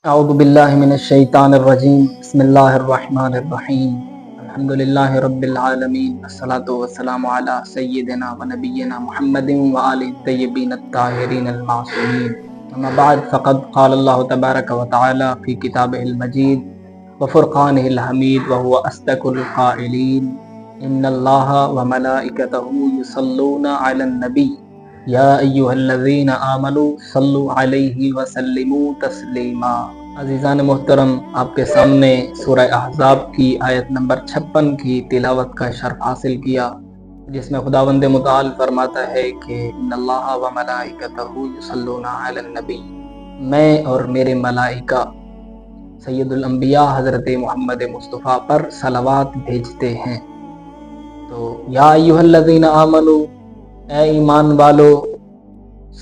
اعوذ باللہ من الشیطان الرجیم بسم اللہ الرحمن الرحیم الحمدللہ رب العالمین والصلاة والسلام علی سیدنا و نبینا محمد وآلہ الطیبین الطاہرین المعصومین اما بعد فقد قال اللہ تبارک و تعالی فی کتابہ المجید وفرقانہ الحمید وهو اصدق القائلین ان اللہ وملائکتہ یصلون علی النبی یا ایہا الذین آمنوا صلوا علیہ وسلموا تسلیما۔ عزیزان محترم، آپ کے سامنے سورہ احزاب کی آیت نمبر 56 کی تلاوت کا شرف حاصل کیا، جس میں خداوند متعال فرماتا ہے کہ ان اللہ و ملائکتہ یصلون علی النبی، میں اور میرے ملائکہ سید الانبیاء حضرت محمد مصطفیٰ پر صلوات بھیجتے ہیں۔ تو یا ایہا الذین آمنوا، اے ایمان والو،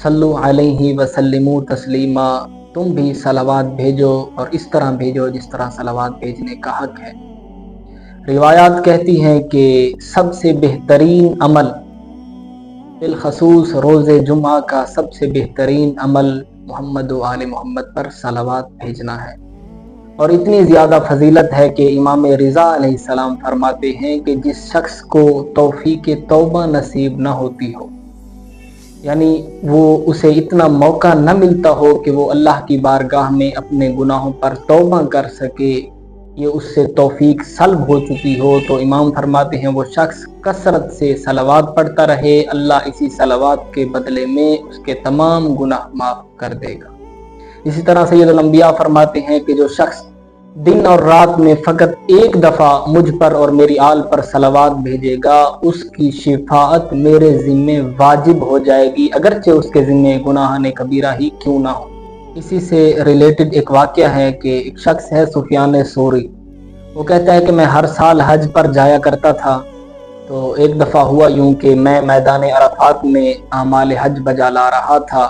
صلو علیہ وسلموا تسلیما، تم بھی صلوات بھیجو اور اس طرح بھیجو جس طرح صلوات بھیجنے کا حق ہے۔ روایات کہتی ہیں کہ سب سے بہترین عمل، بالخصوص روز جمعہ کا سب سے بہترین عمل محمد و آل محمد پر صلوات بھیجنا ہے، اور اتنی زیادہ فضیلت ہے کہ امام رضا علیہ السلام فرماتے ہیں کہ جس شخص کو توفیق توبہ نصیب نہ ہوتی ہو، یعنی وہ اسے اتنا موقع نہ ملتا ہو کہ وہ اللہ کی بارگاہ میں اپنے گناہوں پر توبہ کر سکے، یہ اس سے توفیق سلب ہو چکی ہو، تو امام فرماتے ہیں وہ شخص کثرت سے صلوات پڑھتا رہے، اللہ اسی صلوات کے بدلے میں اس کے تمام گناہ معاف کر دے گا۔ اسی طرح سید الانبیاء فرماتے ہیں کہ جو شخص دن اور رات میں فقط ایک دفعہ مجھ پر اور میری آل پر صلوات بھیجے گا، اس کی شفاعت میرے ذمے واجب ہو جائے گی، اگرچہ اس کے ذمے گناہ کبیرہ ہی کیوں نہ ہو۔ اسی سے ریلیٹڈ ایک واقعہ ہے کہ ایک شخص ہے سفیان ثوری، وہ کہتا ہے کہ میں ہر سال حج پر جایا کرتا تھا، تو ایک دفعہ ہوا یوں کہ میں میدان عرفات میں اعمال حج بجا لا رہا تھا،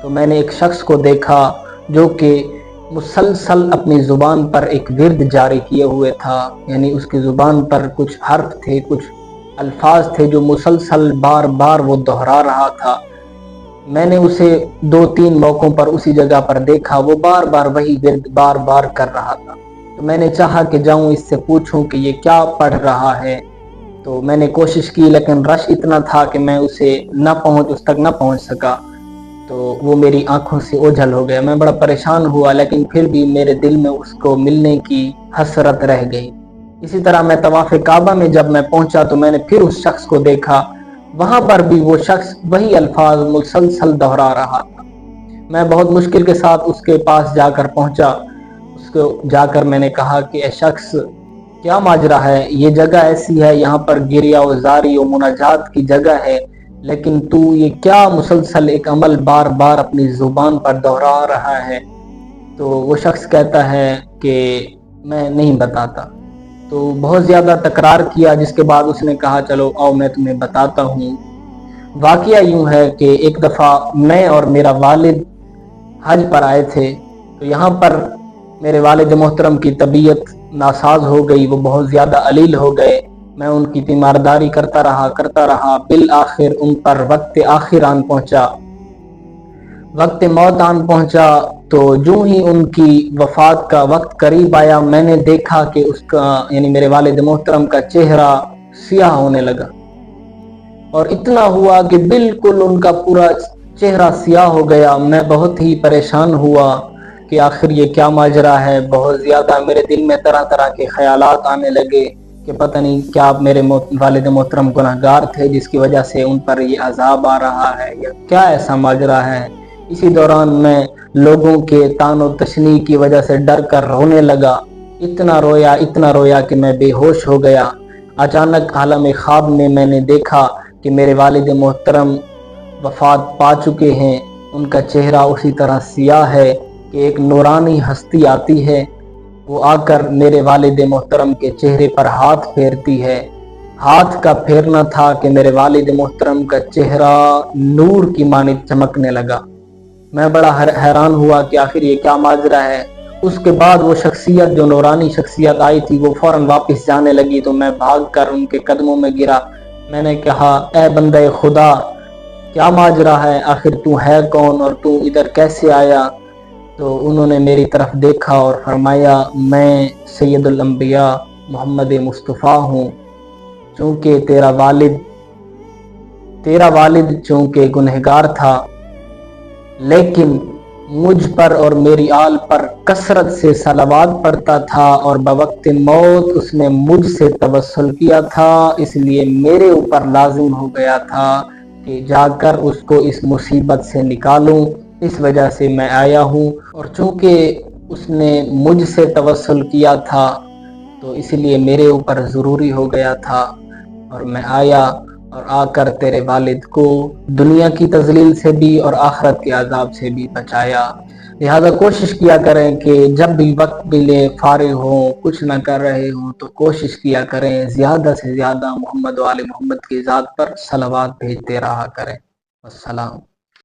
تو میں نے ایک شخص کو دیکھا جو کہ مسلسل اپنی زبان پر ایک ورد جاری کیے ہوئے تھا، یعنی اس کی زبان پر کچھ حرف تھے، کچھ الفاظ تھے جو مسلسل بار بار وہ دہرا رہا تھا۔ میں نے اسے 2-3 موقعوں پر اسی جگہ پر دیکھا، وہ بار بار وہی ورد بار بار کر رہا تھا، تو میں نے چاہا کہ جاؤں اس سے پوچھوں کہ یہ کیا پڑھ رہا ہے، تو میں نے کوشش کی لیکن رش اتنا تھا کہ میں اس تک نہ پہنچ سکا، تو وہ میری آنکھوں سے اوجھل ہو گیا۔ میں بڑا پریشان ہوا، لیکن پھر بھی میرے دل میں اس کو ملنے کی حسرت رہ گئی۔ اسی طرح میں طواف کعبہ میں جب میں پہنچا تو میں نے پھر اس شخص کو دیکھا، وہاں پر بھی وہ شخص وہی الفاظ مسلسل دہرا رہا تھا۔ میں بہت مشکل کے ساتھ اس کے پاس جا کر پہنچا، اس کو جا کر میں نے کہا کہ اے شخص، کیا ماجرا ہے؟ یہ جگہ ایسی ہے، یہاں پر گریہ و زاری و مناجات کی جگہ ہے، لیکن تو یہ کیا مسلسل ایک عمل بار بار اپنی زبان پر دہرا رہا ہے؟ تو وہ شخص کہتا ہے کہ میں نہیں بتاتا۔ تو بہت زیادہ تکرار کیا، جس کے بعد اس نے کہا چلو آؤ میں تمہیں بتاتا ہوں۔ واقعہ یوں ہے کہ ایک دفعہ میں اور میرا والد حج پر آئے تھے، تو یہاں پر میرے والد محترم کی طبیعت ناساز ہو گئی، وہ بہت زیادہ علیل ہو گئے۔ میں ان کی تیمارداری کرتا رہا، بالآخر ان پر وقت آخر آن پہنچا، وقت موت آن پہنچا۔ تو جو ہی ان کی وفات کا وقت قریب آیا، میں نے دیکھا کہ اس کا یعنی میرے والد محترم کا چہرہ سیاہ ہونے لگا، اور اتنا ہوا کہ بالکل ان کا پورا چہرہ سیاہ ہو گیا۔ میں بہت ہی پریشان ہوا کہ آخر یہ کیا ماجرا ہے۔ بہت زیادہ میرے دل میں طرح طرح کے خیالات آنے لگے کہ پتہ نہیں کیا میرے والد محترم گناہگار تھے جس کی وجہ سے ان پر یہ عذاب آ رہا ہے، یا کیا ایسا ماجرا ہے۔ اسی دوران میں لوگوں کے طعن و تشنیع کی وجہ سے ڈر کر رونے لگا، اتنا رویا کہ میں بے ہوش ہو گیا۔ اچانک عالم خواب میں میں نے دیکھا کہ میرے والد محترم وفات پا چکے ہیں، ان کا چہرہ اسی طرح سیاہ ہے کہ ایک نورانی ہستی آتی ہے، وہ آ کر میرے والد محترم کے چہرے پر ہاتھ پھیرتی ہے۔ ہاتھ کا پھیرنا تھا کہ میرے والد محترم کا چہرہ نور کی مانند چمکنے لگا۔ میں بڑا حیران ہوا کہ آخر یہ کیا ماجرا ہے۔ اس کے بعد وہ شخصیت جو نورانی شخصیت آئی تھی وہ فوراً واپس جانے لگی، تو میں بھاگ کر ان کے قدموں میں گرا۔ میں نے کہا اے بندہ خدا، کیا ماجرا ہے؟ آخر تو ہے کون اور تو ادھر کیسے آیا؟ تو انہوں نے میری طرف دیکھا اور فرمایا میں سید الانبیاء محمد مصطفیٰ ہوں، چونکہ تیرا والد چونکہ گنہگار تھا لیکن مجھ پر اور میری آل پر کثرت سے صلوات پڑھتا تھا اور بوقت موت اس نے مجھ سے توسل کیا تھا، اس لیے میرے اوپر لازم ہو گیا تھا کہ جا کر اس کو اس مصیبت سے نکالوں، اس وجہ سے میں آیا ہوں۔ اور چونکہ اس نے مجھ سے توسل کیا تھا تو اس لیے میرے اوپر ضروری ہو گیا تھا اور میں آیا اور آ کر تیرے والد کو دنیا کی تذلیل سے بھی اور آخرت کے عذاب سے بھی بچایا۔ لہذا کوشش کیا کریں کہ جب بھی وقت ملے، فارغ ہوں، کچھ نہ کر رہے ہوں تو کوشش کیا کریں زیادہ سے زیادہ محمد و آل محمد کی ذات پر صلوات بھیجتے رہا کریں۔ السلام۔